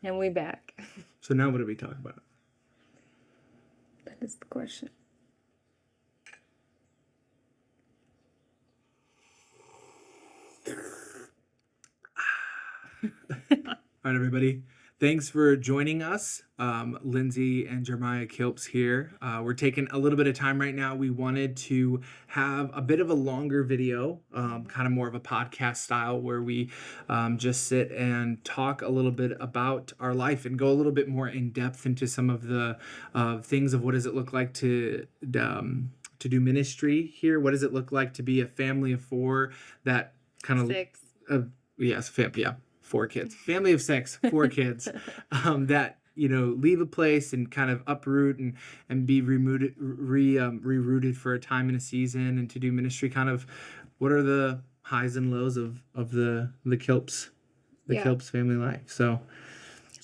And we back. So now what do we talk about? That is the question. All right, everybody. Thanks for joining us. Lindsay and Jeremiah Kilps here. We're taking a little bit of time right now. We wanted to have a bit of a longer video, kind of more of a podcast style, where we just sit and talk a little bit about our life and go a little bit more in depth into some of the things of what does it look like to do ministry here. What does it look like to be a family of four that kind of 6. Yes, yeah. 4 kids, family of 6, 4 kids, that, leave a place and kind of uproot and be rerouted for a time in a season and to do ministry. Kind of, what are the highs and lows of the Kilps, Kilps family life? So,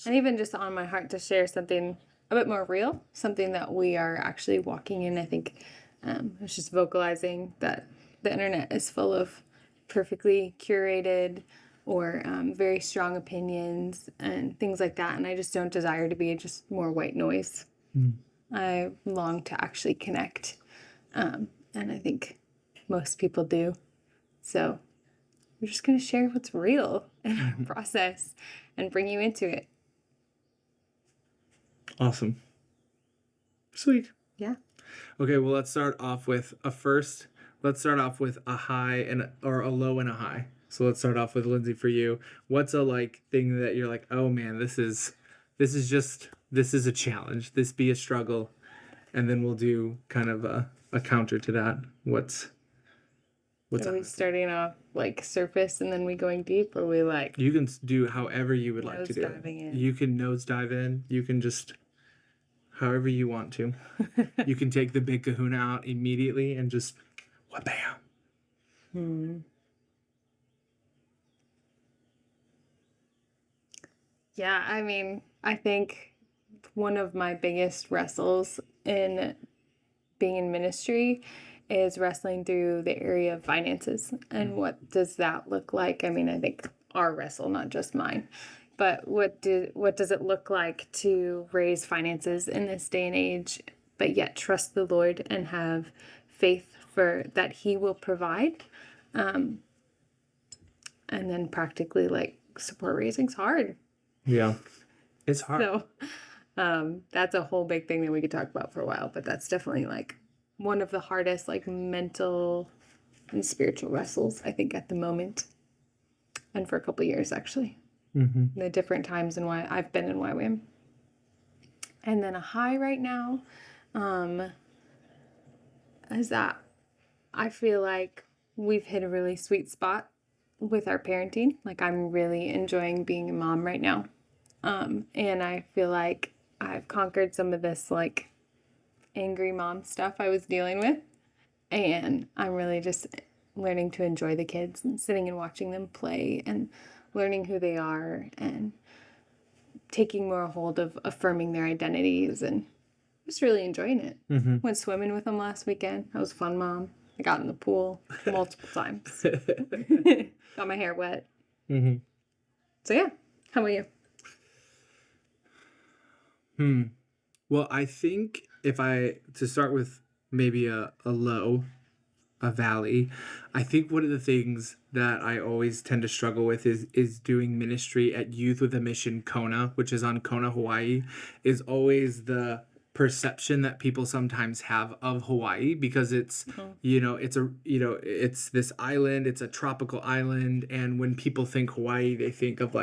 and even just on my heart to share something a bit more real, something that we are actually walking in. I think it's just vocalizing that the internet is full of perfectly curated or very strong opinions and things like that. And I just don't desire to be just more white noise. I long to actually connect. And I think most people do. So we're just going to share what's real in our process and bring you into it. Awesome. Sweet. Yeah. Okay, well, let's start off with a high or a low and a high. So let's start off with Lindsay for you. What's a thing that you're like, oh man, this is a challenge. This be a struggle. And then we'll do kind of a counter to that. What's Are we starting off surface and then we going deep, or we You can do however you would like to do nose diving in? You can nose dive in. You can just however you want to. You can take the big kahuna out immediately and just wha-bam. Yeah, I mean, I think one of my biggest wrestles in being in ministry is wrestling through the area of finances. And what does that look like? I mean, I think our wrestle, not just mine. But what does it look like to raise finances in this day and age, but yet trust the Lord and have faith for that He will provide? And then practically support raising's hard. Yeah, it's hard. So that's a whole big thing that we could talk about for a while, but that's definitely one of the hardest mental and spiritual wrestles, I think, at the moment, and for a couple of years actually. The different times and why I've been in Wham. And then a high right now is that I feel like we've hit a really sweet spot with our parenting. I'm really enjoying being a mom right now. And I feel like I've conquered some of this angry mom stuff I was dealing with. And I'm really just learning to enjoy the kids and sitting and watching them play and learning who they are and taking more hold of affirming their identities and just really enjoying it. Went swimming with them last weekend. I was a fun mom. I got in the pool multiple times. Got my hair wet. So yeah, how about you? Well, I think to start with maybe a low, a valley, I think one of the things that I always tend to struggle with is doing ministry at Youth with a Mission Kona, which is on Kona, Hawaii, is always the perception that people sometimes have of Hawaii, because it's it's this island, it's a tropical island, and when people think Hawaii, they think of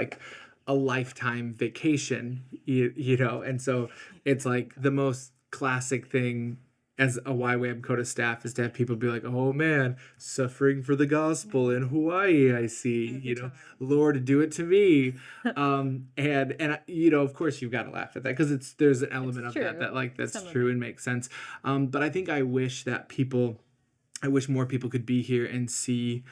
a lifetime vacation, and so it's the most classic thing as a Wham Kona staff is to have people be like, oh man, suffering for the gospel in Hawaii, I see, Lord, do it to me. And of course you've got to laugh at that because there's an element of that that's true and makes sense. But I think I wish more people could be here and see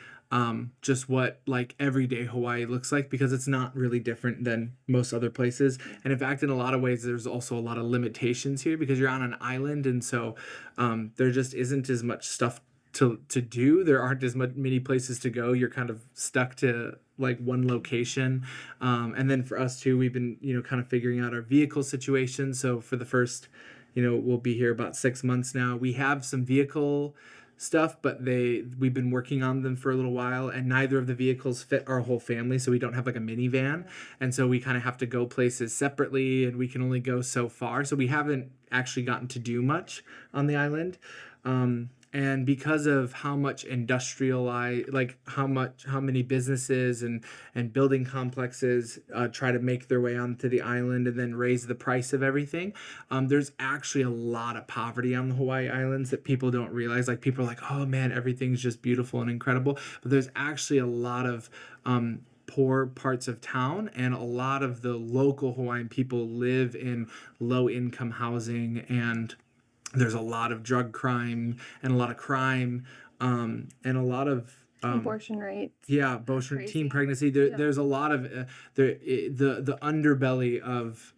just what everyday Hawaii looks like, because it's not really different than most other places. And in fact, in a lot of ways, there's also a lot of limitations here because you're on an island. And so there just isn't as much stuff to do. There aren't as many places to go. You're kind of stuck to like one location. And then for us too, we've been, kind of figuring out our vehicle situation. So for the first, we'll be here about 6 months now. We have some vehicle stuff, but we've been working on them for a little while, and neither of the vehicles fit our whole family, so we don't have like a minivan, and so we kind of have to go places separately, and we can only go so far, so we haven't actually gotten to do much on the island. And because of how much like how many businesses and building complexes try to make their way onto the island and then raise the price of everything, there's actually a lot of poverty on the Hawaii Islands that people don't realize. Like, people are like, oh man, everything's just beautiful and incredible, but there's actually a lot of poor parts of town, and a lot of the local Hawaiian people live in low income housing, and there's a lot of drug crime and a lot of crime, and a lot of Abortion rates. yeah, abortion, teen Crazy. pregnancy. There's a lot of the underbelly of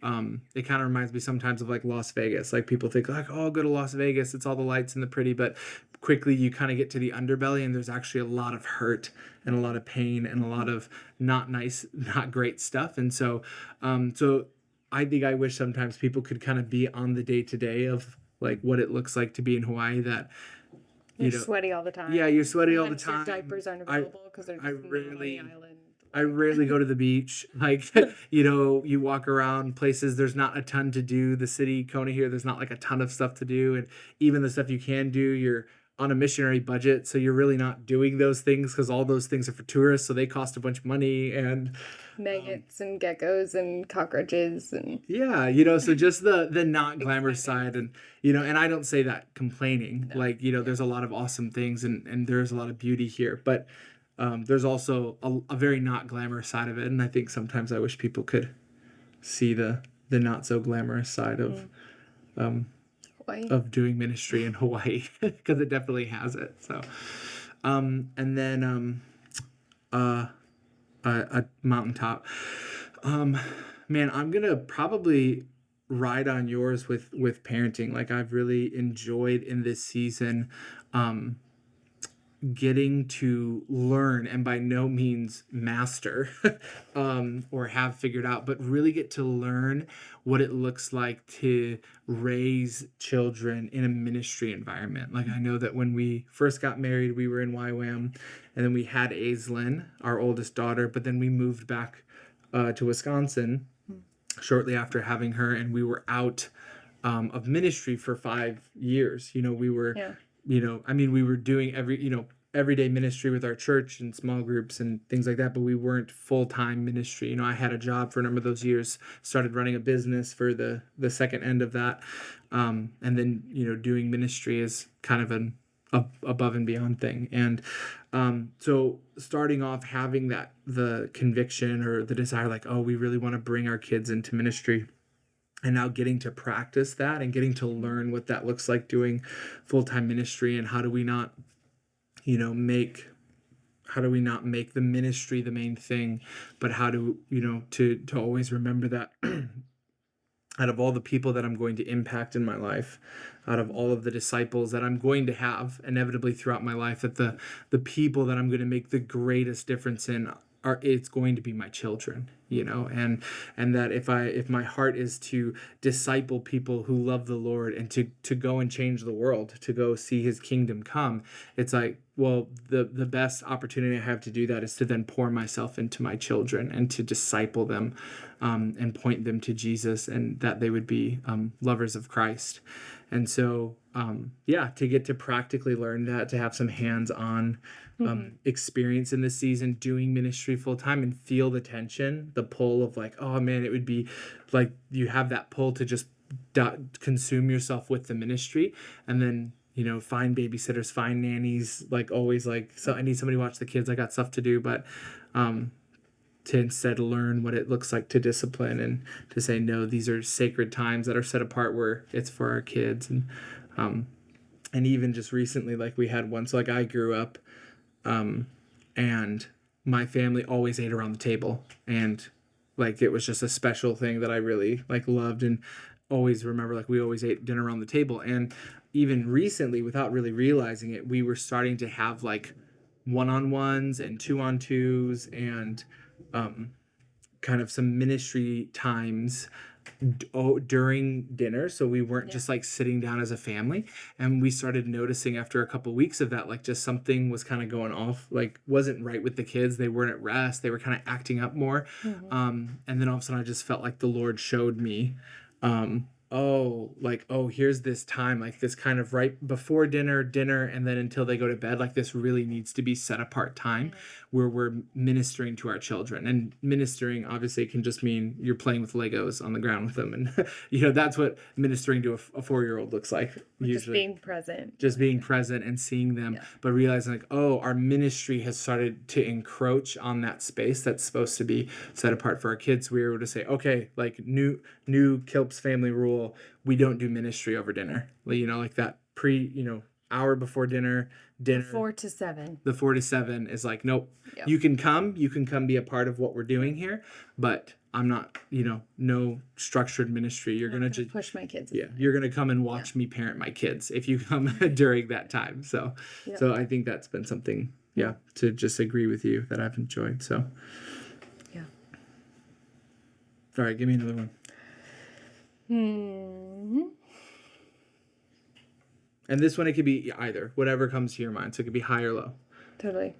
it. Kind of reminds me sometimes of like Las Vegas. Like, people think like, oh, go to Las Vegas, it's all the lights and the pretty, but quickly you kind of get to the underbelly, and there's actually a lot of hurt and a lot of pain and a lot of not nice, not great stuff. And so I think I wish sometimes people could kind of be on the day to day of like what it looks like to be in Hawaii. That You're sweaty all the time. Yeah, you're sweaty all the Sometimes time. your diapers aren't available because they're just not on the island. I rarely go to the beach. Like, you walk around places, there's not a ton to do. The city, Kona here, there's not like a ton of stuff to do. And even the stuff you can do, you're on a missionary budget. So you're really not doing those things because all those things are for tourists. So they cost a bunch of money. And maggots and geckos and cockroaches and yeah, so just the not glamorous side, and and I don't say that complaining. No. Like, there's a lot of awesome things, and there's a lot of beauty here, but there's also a very not glamorous side of it, and I think sometimes I wish people could see the not so glamorous side of Hawaii. Of doing ministry in Hawaii, because it definitely has it. So and then a mountaintop. Man, I'm gonna probably ride on yours with parenting. Like, I've really enjoyed in this season getting to learn, and by no means master or have figured out, but really get to learn what it looks like to raise children in a ministry environment. Like, I know that when we first got married, we were in Wham, and then we had Aislinn, our oldest daughter, but then we moved back to Wisconsin shortly after having her, and we were out of ministry for 5 years. We were we were doing everyday ministry with our church and small groups and things like that, but we weren't full-time ministry. I had a job for a number of those years, started running a business for the second end of that, and then doing ministry is kind of an above and beyond thing. And so starting off having the conviction or the desire, like, oh, we really want to bring our kids into ministry, and now getting to practice that and getting to learn what that looks like doing full-time ministry, and how do we not make the ministry the main thing, but how to to always remember that out of all the people that I'm going to impact in my life, out of all of the disciples that I'm going to have inevitably throughout my life, that the people that I'm going to make the greatest difference in it's going to be my children, and that if my heart is to disciple people who love the Lord, and to go and change the world, to go see his kingdom come, it's like, well, the best opportunity I have to do that is to then pour myself into my children and to disciple them, and point them to Jesus, and that they would be lovers of Christ. And so to get to practically learn that, to have some hands-on experience in this season doing ministry full-time, and feel the tension, the pull of like, oh man, it would be like you have that pull to just consume yourself with the ministry, and then find babysitters, find nannies, like always, like, so I need somebody to watch the kids, I got stuff to do, but to instead learn what it looks like to discipline, and to say, no, these are sacred times that are set apart where it's for our kids. And even just recently, like, we had one, so like I grew up and my family always ate around the table, and like it was just a special thing that I really like loved, and always remember, like, we always ate dinner around the table. And even recently, without really realizing it, we were starting to have like one-on-ones and two-on-twos and kind of some ministry times during dinner, so we weren't just like sitting down as a family. And we started noticing after a couple weeks of that, like just something was kind of going off, like wasn't right with the kids. They weren't at rest, they were kind of acting up more. And then all of a sudden I just felt like the Lord showed me, here's this time, like this kind of right before dinner, and then until they go to bed, like this really needs to be set apart time where we're ministering to our children. And ministering obviously can just mean you're playing with Legos on the ground with them, and that's what ministering to a 4-year-old looks like. Usually just being present and seeing them, but realizing like, oh, our ministry has started to encroach on that space that's supposed to be set apart for our kids. We were able to say, okay, like new Kilps family rule, we don't do ministry over dinner. Like that hour before dinner. The 4 to 7. The 4 to 7 is like, nope. Yep. You can come be a part of what we're doing here, but I'm not, no structured ministry. You're gonna just push my kids. Yeah, you're gonna come and watch me parent my kids if you come during that time. So I think that's been something, to just agree with you, that I've enjoyed. So yeah. All right, give me another one. And this one, it could be either, whatever comes to your mind. So it could be high or low. Totally.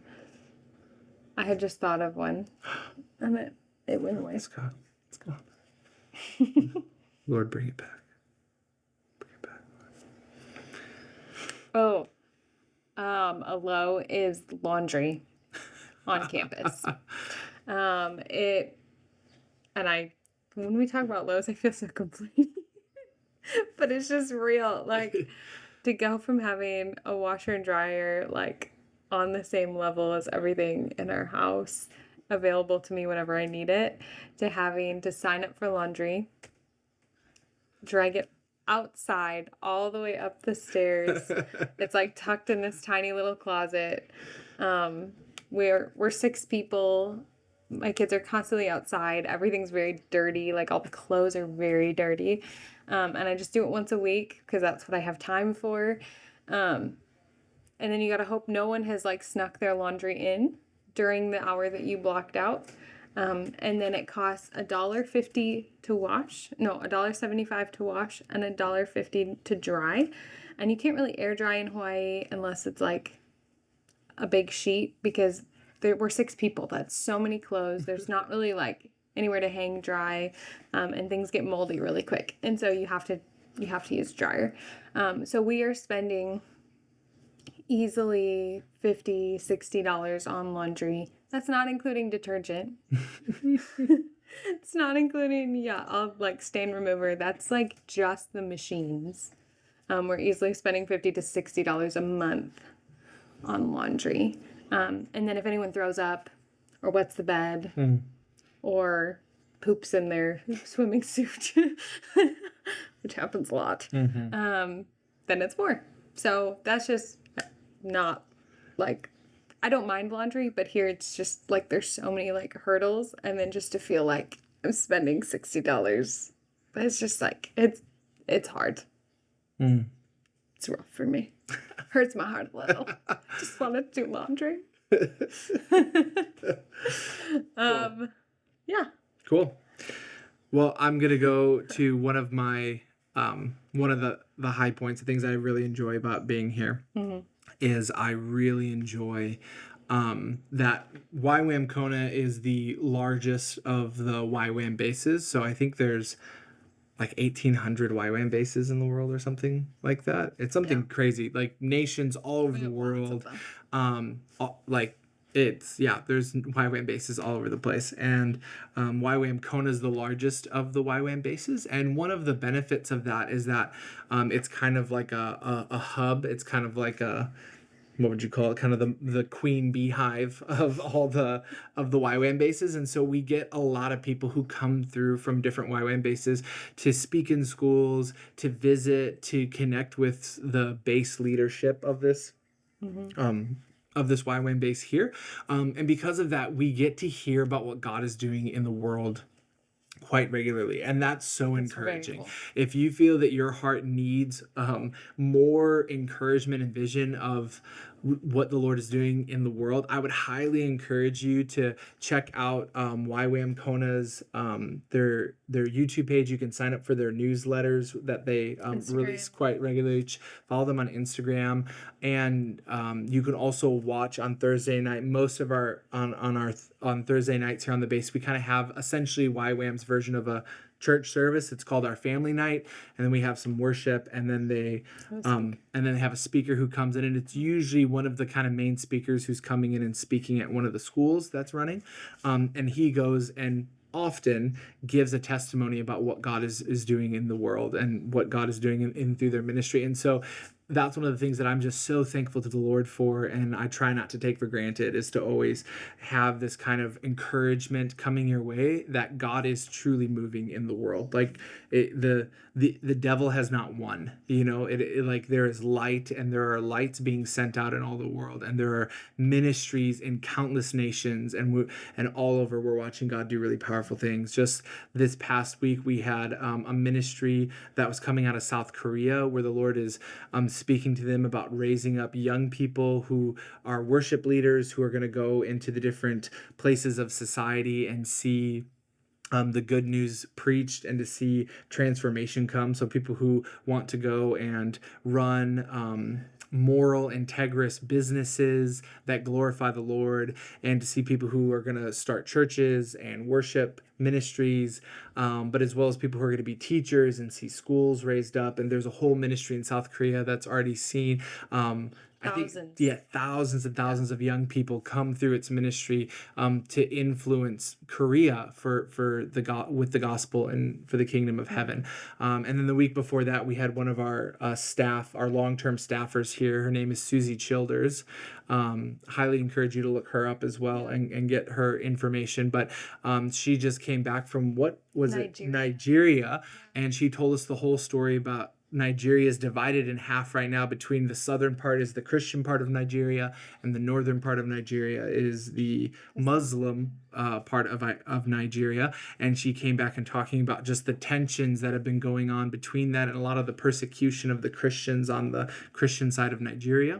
I had just thought of one, and it went away. Let's go. Lord, bring it back. Oh, a low is laundry on campus. When we talk about lows, I feel so complete, but it's just real. Like, to go from having a washer and dryer like on the same level as everything in our house available to me whenever I need it, to having to sign up for laundry, drag it outside all the way up the stairs. It's like tucked in this tiny little closet. We're 6 people. My kids are constantly outside. Everything's very dirty. Like, all the clothes are very dirty. And I just do it once a week because that's what I have time for. And then you got to hope no one has like snuck their laundry in during the hour that you blocked out. And then it costs $1.50 to wash. No, $1.75 to wash and $1.50 to dry. And you can't really air dry in Hawaii unless it's like a big sheet, because we're 6 people. That's so many clothes. There's not really like anywhere to hang dry, and things get moldy really quick. And so you have to use dryer. So we are spending easily $50, $60 on laundry. That's not including detergent. It's not including, all like stain remover. That's like just the machines. We're easily spending $50 to $60 a month on laundry. And then if anyone throws up or wets the bed or poops in their swimming suit, which happens a lot, then it's more. So that's just not like, I don't mind laundry, but here it's just like there's so many like hurdles, and then just to feel like I'm spending $60, but it's just like it's hard. It's rough for me. Hurts my heart a little. Just want to do laundry. Yeah. Cool. Well, I'm gonna go to one of my one of the high points, the things I really enjoy about being here, is I really enjoy that Wham Kona is the largest of the Wham bases. So I think there's like 1,800 YWAM bases in the world or something like that. It's something crazy, like nations all over the world. There's YWAM bases all over the place. And Wham Kona is the largest of the YWAM bases. And one of the benefits of that is that it's kind of like a hub. It's kind of like a, what would you call it? Kind of the queen beehive of all the YWAM bases. And so we get a lot of people who come through from different YWAM bases to speak in schools, to visit, to connect with the base leadership of this YWAM base here. And because of that, we get to hear about what God is doing in the world quite regularly, and that's so That's very encouraging. cool. If you feel that your heart needs more encouragement and vision of what the Lord is doing in the world, I would highly encourage you to check out Wham Kona's their YouTube page. You can sign up for their newsletters that they release Instagram. quite regularly. Follow them on Instagram, and you can also watch on Thursday night. Most of our on Thursday nights here on the base, we kind of have essentially YWAM's version of a church service. It's called our family night, and then we have some worship, and then they have a speaker who comes in, and it's usually one of the kind of main speakers who's coming in and speaking at one of the schools that's running, and he goes and often gives a testimony about what God is doing in the world and what God is doing in through their ministry. And so that's one of the things that I'm just so thankful to the Lord for, and I try not to take for granted, is to always have this kind of encouragement coming your way that God is truly moving in the world. Like the devil has not won. You know, like there is light, and there are lights being sent out in all the world, and there are ministries in countless nations, and all over. We're watching God do really powerful things. Just this past week, we had a ministry that was coming out of South Korea, where the Lord is speaking to them about raising up young people who are worship leaders, who are going to go into the different places of society and see the good news preached, and to see transformation come. So people who want to go and run moral, integrous businesses that glorify the Lord, and to see people who are going to start churches and worship ministries, but as well as people who are going to be teachers and see schools raised up. And there's a whole ministry in South Korea that's already seen I think, Thousands. yeah, thousands and thousands of young people come through its ministry to influence Korea for with the gospel and for the kingdom of heaven. And then the week before that, we had one of our staff, our long-term staffers here. Her name is Susie Childers. Highly encourage you to look her up as well, and get her information. But she just came back from, what was it, Nigeria, and she told us the whole story about Nigeria is divided in half right now. Between the southern part is the Christian part of Nigeria, and the northern part of Nigeria is the Muslim part of Nigeria. And she came back and talking about just the tensions that have been going on between that, and a lot of the persecution of the Christians on the Christian side of Nigeria.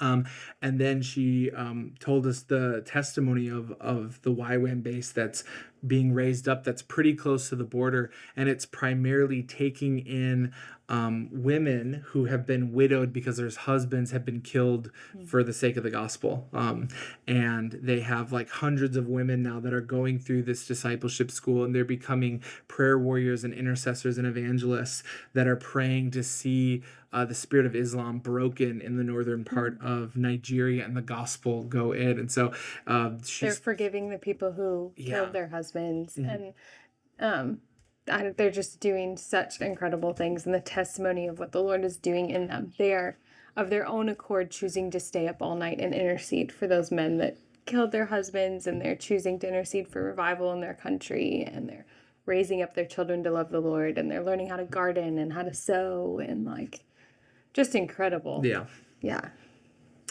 And then she told us the testimony of the YWAM base that's being raised up, that's pretty close to the border, and it's primarily taking in women who have been widowed because their husbands have been killed for the sake of the gospel. And they have like hundreds of women now that are going through this discipleship school, and they're becoming prayer warriors and intercessors and evangelists that are praying to see the spirit of Islam broken in the northern part of Nigeria, and the gospel go in. And so they're forgiving the people who killed their husbands, and they're just doing such incredible things. And the testimony of what the Lord is doing in them, they are of their own accord choosing to stay up all night and intercede for those men that killed their husbands, and they're choosing to intercede for revival in their country, and they're raising up their children to love the Lord, and they're learning how to garden and how to sew, and like, just incredible. Yeah.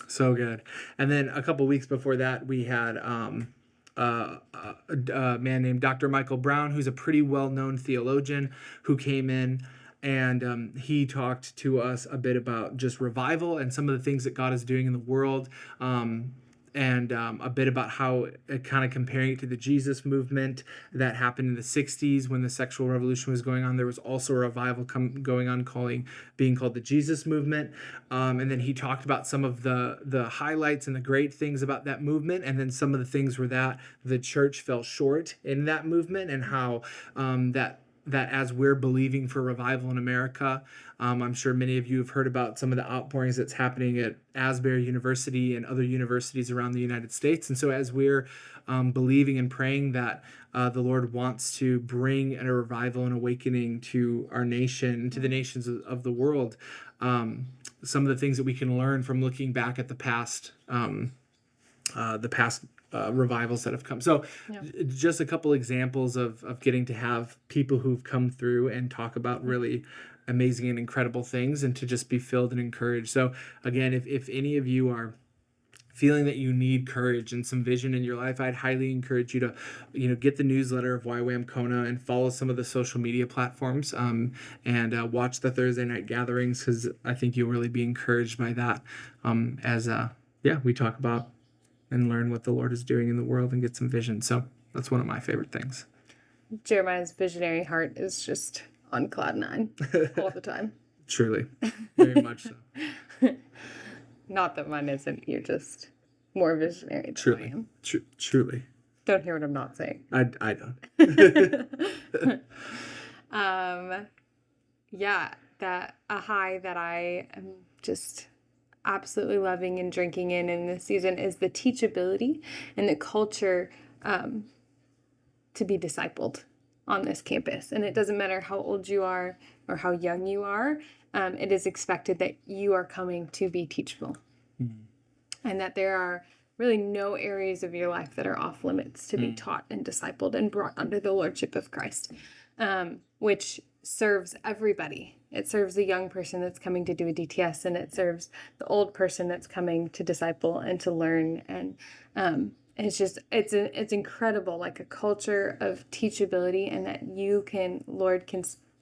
So good. And then a couple weeks before that, we had a man named Dr. Michael Brown, who's a pretty well-known theologian, who came in, and he talked to us a bit about just revival and some of the things that God is doing in the world. And a bit about how, kind of comparing it to the Jesus movement that happened in the 60s when the sexual revolution was going on. There was also a revival going on being called the Jesus movement. And then he talked about some of the highlights and the great things about that movement, and then some of the things where that the church fell short in that movement, and how that as we're believing for revival in America, I'm sure many of you have heard about some of the outpourings that's happening at Asbury University and other universities around the United States. And so as we're believing and praying that the Lord wants to bring a revival and awakening to our nation, to the nations of the world, some of the things that we can learn from looking back at the past revivals that have come. So just a couple examples of getting to have people who've come through and talk about really amazing and incredible things, and to just be filled and encouraged. So again, if any of you are feeling that you need courage and some vision in your life, I'd highly encourage you to, get the newsletter of Wham Kona and follow some of the social media platforms, and watch the Thursday night gatherings, because I think you'll really be encouraged by that, as we talk about and learn what the Lord is doing in the world and get some vision. So that's one of my favorite things. Jeremiah's visionary heart is just on cloud nine all the time. Truly. Very much so. Not that mine isn't. You're just more visionary than I am. Truly. Don't hear what I'm not saying. I don't. That a high that I am just absolutely loving and drinking in this season is the teachability and the culture to be discipled on this campus. And it doesn't matter how old you are or how young you are. It is expected that you are coming to be teachable, and that there are really no areas of your life that are off limits to be taught and discipled and brought under the lordship of Christ, which serves everybody. It serves the young person that's coming to do a DTS, and it serves the old person that's coming to disciple and to learn. And it's incredible, like a culture of teachability, and that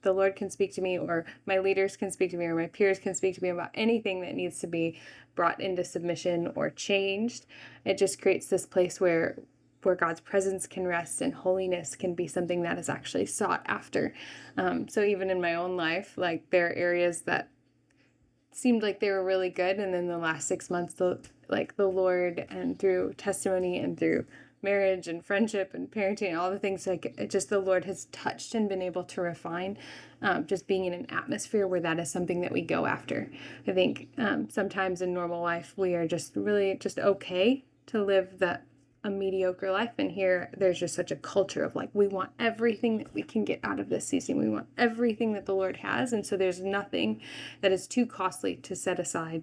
the Lord can speak to me, or my leaders can speak to me, or my peers can speak to me about anything that needs to be brought into submission or changed. It just creates this place where God's presence can rest, and holiness can be something that is actually sought after. So even in my own life, like, there are areas that seemed like they were really good, and then the last 6 months, the Lord, and through testimony and through marriage and friendship and parenting and all the things, like, it just, the Lord has touched and been able to refine, just being in an atmosphere where that is something that we go after. I think sometimes in normal life we are just really just okay to live a mediocre life, and here there's just such a culture of, like, we want everything that we can get out of this season. We want everything that the Lord has, and so there's nothing that is too costly to set aside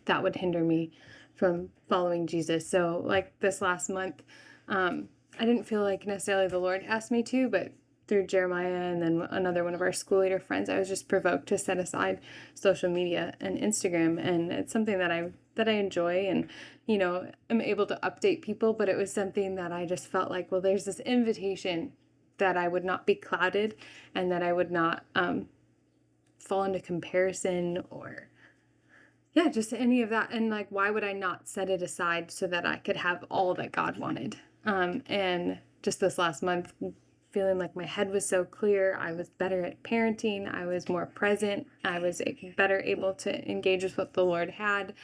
that would hinder me from following Jesus. So, like, this last month, I didn't feel like necessarily the Lord asked me to, but through Jeremiah and then another one of our school leader friends, I was just provoked to set aside social media and Instagram. And it's something that I enjoy, and, I'm able to update people, but it was something that I just felt like, well, there's this invitation that I would not be clouded, and that I would not fall into comparison or just any of that. And, like, why would I not set it aside so that I could have all that God wanted? And just this last month, feeling like my head was so clear, I was better at parenting, I was more present, I was better able to engage with what the Lord had.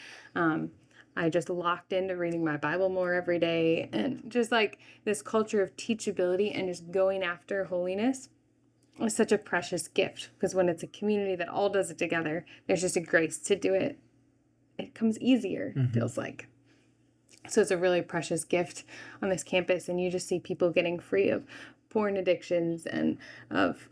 I just locked into reading my Bible more every day, and just, like, this culture of teachability and just going after holiness is such a precious gift, because when it's a community that all does it together, there's just a grace to do it. It comes easier, feels like. So it's a really precious gift on this campus, and you just see people getting free of porn addictions and of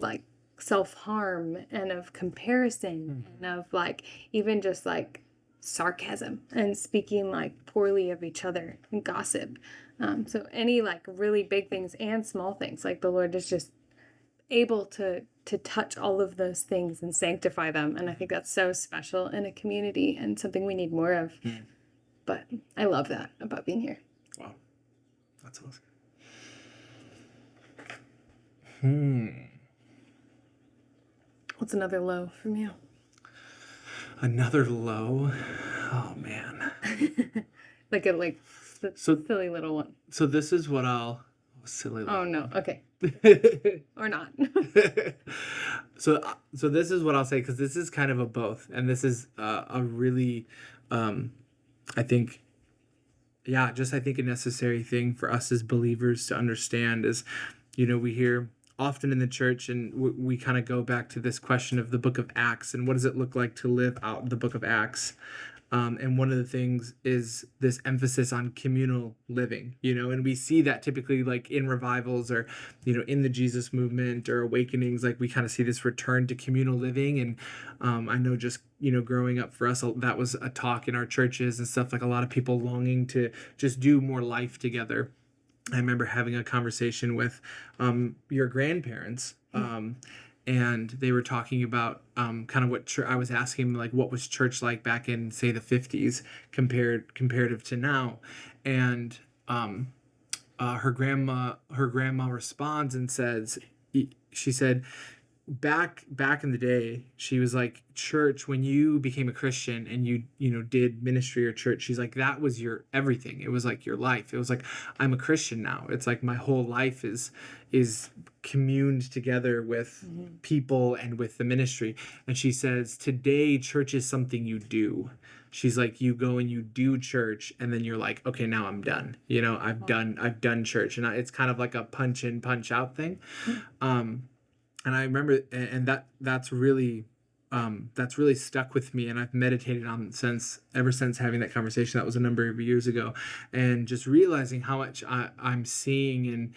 like self-harm and of comparison and of, like, even just, like, sarcasm and speaking, like, poorly of each other and gossip. So any, like, really big things and small things, like, the Lord is just able to touch all of those things and sanctify them. And I think that's so special in a community and something we need more of. But I love that about being here. Wow. That's awesome. What's another low from you? Another low? Oh, man. Silly little one. So this is what I'll... Silly little one. Oh, no. Okay. Or not. So this is what I'll say, because this is kind of a both. And this is a really, I think a necessary thing for us as believers to understand is, we hear often in the church, and we kind of go back to this question of the book of Acts and what does it look like to live out the book of Acts. And one of the things is this emphasis on communal living, and we see that typically, like, in revivals or, in the Jesus movement or awakenings, like, we kind of see this return to communal living. And I know just, growing up for us, that was a talk in our churches and stuff, like, a lot of people longing to just do more life together. I remember having a conversation with your grandparents, and they were talking about kind of what I was asking like what was church like back in say the 50s comparative to now, and her grandma responds and says, she said, back in the day, she was like, church, when you became a Christian and you did ministry or church, she's like, that was your everything. It was like your life. It was like, I'm a Christian now. It's like my whole life is communed together with people and with the ministry. And she says, today church is something you do. She's like, you go and you do church, and then you're like, okay, now I'm done. I've done church, and it's kind of like a punch in, punch out thing. And I remember, and that's really stuck with me, and I've meditated on ever since having that conversation. That was a number of years ago, and just realizing how much I'm seeing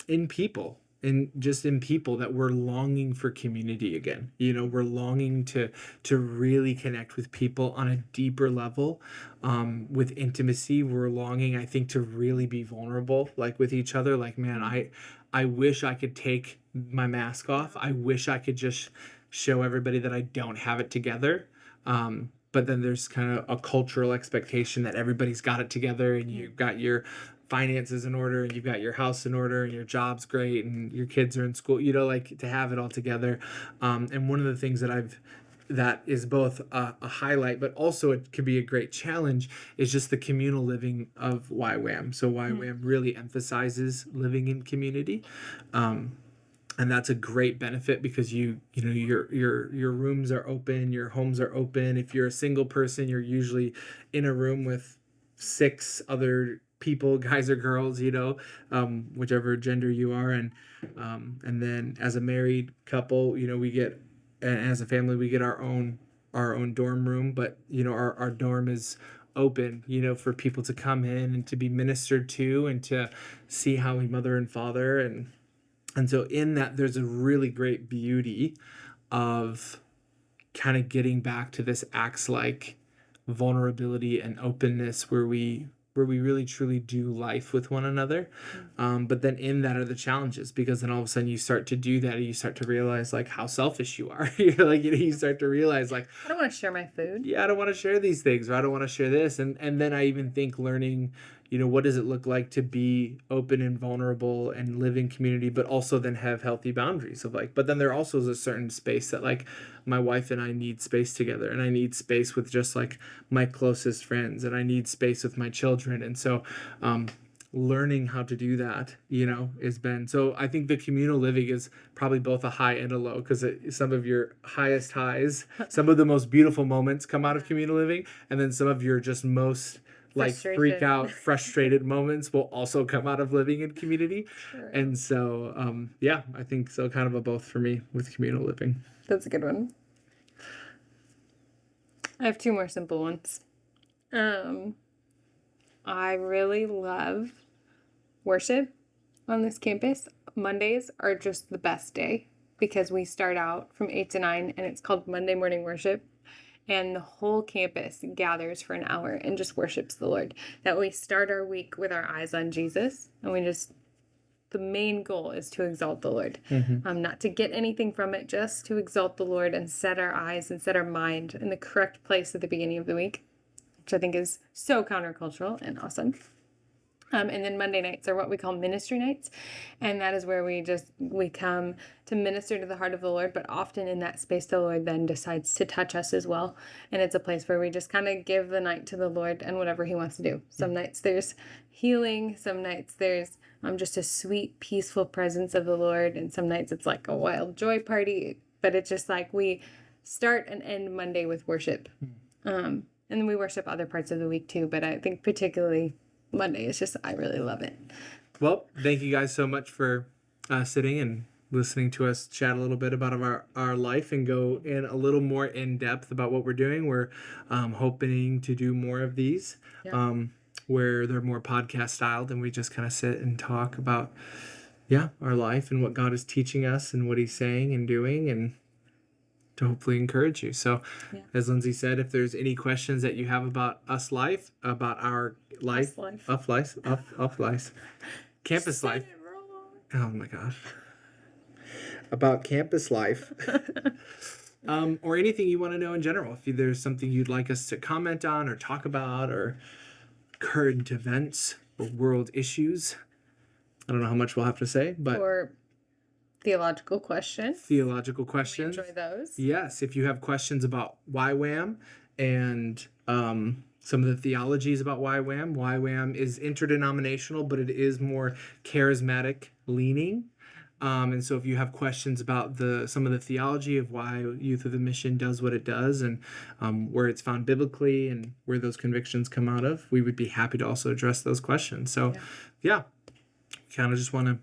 in people, in people, that we're longing for community again. We're longing to really connect with people on a deeper level, with intimacy. We're longing, I think, to really be vulnerable, like with each other. Like, man, I wish I could take my mask off. I wish I could just show everybody that I don't have it together. But then there's kind of a cultural expectation that everybody's got it together, and you've got your finances in order, and you've got your house in order, and your job's great, and your kids are in school, like to have it all together. And one of the things that is both a highlight, but also it could be a great challenge, is just the communal living of YWAM. So YWAM really emphasizes living in community. And that's a great benefit because your rooms are open, your homes are open. If you're a single person, you're usually in a room with 6 other people, guys or girls, whichever gender you are. And then as a married couple, and as a family, we get our own dorm room, but our dorm is open, for people to come in and to be ministered to, and to see how we mother and father. And so in that, there's a really great beauty of kind of getting back to this acts like vulnerability and openness, where we really truly do life with one another. But then in that are the challenges, because then all of a sudden you start to do that, and you start to realize like how selfish you are. You're like, you start to realize like, I don't want to share my food. Yeah, I don't want to share these things, or I don't want to share this. And then I even think learning, what does it look like to be open and vulnerable and live in community, but also then have healthy boundaries of like, but then there also is a certain space that like my wife and I need space together, and I need space with just like my closest friends, and I need space with my children. And so, learning how to do that, has been, so I think the communal living is probably both a high and a low, because some of your highest highs, some of the most beautiful moments come out of communal living, and then some of your just most like freak out, frustrated moments will also come out of living in community. Sure. And so, I think so, kind of a both for me with communal living. That's a good one. I have 2 more simple ones. I really love worship on this campus. Mondays are just the best day, because we start out from 8 to 9, and it's called Monday morning worship. And the whole campus gathers for an hour and just worships the Lord. That we start our week with our eyes on Jesus, and the main goal is to exalt the Lord. Not to get anything from it, just to exalt the Lord and set our eyes and set our mind in the correct place at the beginning of the week, which I think is so countercultural and awesome. And then Monday nights are what we call ministry nights. And that is where we come to minister to the heart of the Lord. But often in that space, the Lord then decides to touch us as well. And it's a place where we just kind of give the night to the Lord and whatever he wants to do. Some nights there's healing. Some nights there's just a sweet, peaceful presence of the Lord. And some nights it's like a wild joy party. But it's just like we start and end Monday with worship. And then we worship other parts of the week too. But I think particularly Monday is just, I really love it. Well, thank you guys so much for sitting and listening to us chat a little bit about our life and go in a little more in depth about what we're doing. We're hoping to do more of these, where they're more podcast styled, and we just kind of sit and talk about our life and what God is teaching us and what he's saying and doing, and to hopefully encourage you. So as Lindsay said, if there's any questions that you have about our life, campus life. Oh my gosh. about campus life. Or anything you want to know in general. If there's something you'd like us to comment on or talk about, or current events or world issues. I don't know how much we'll have to say, but Or theological questions. theological We questions. enjoy those. Yes, if you have questions about YWAM and some of the theologies about YWAM is interdenominational, but it is more charismatic leaning. And so if you have questions about some of the theology of why Youth of the Mission does what it does, and where it's found biblically and where those convictions come out of, we would be happy to also address those questions. So yeah, kind of just want to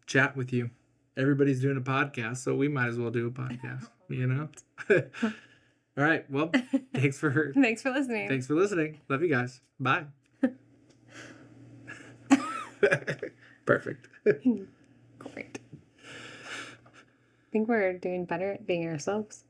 chat with you. Everybody's doing a podcast, so we might as well do a podcast, you know? All right. Well, thanks for listening. Thanks for listening. Love you guys. Bye. Perfect. Great. I think we're doing better at being ourselves.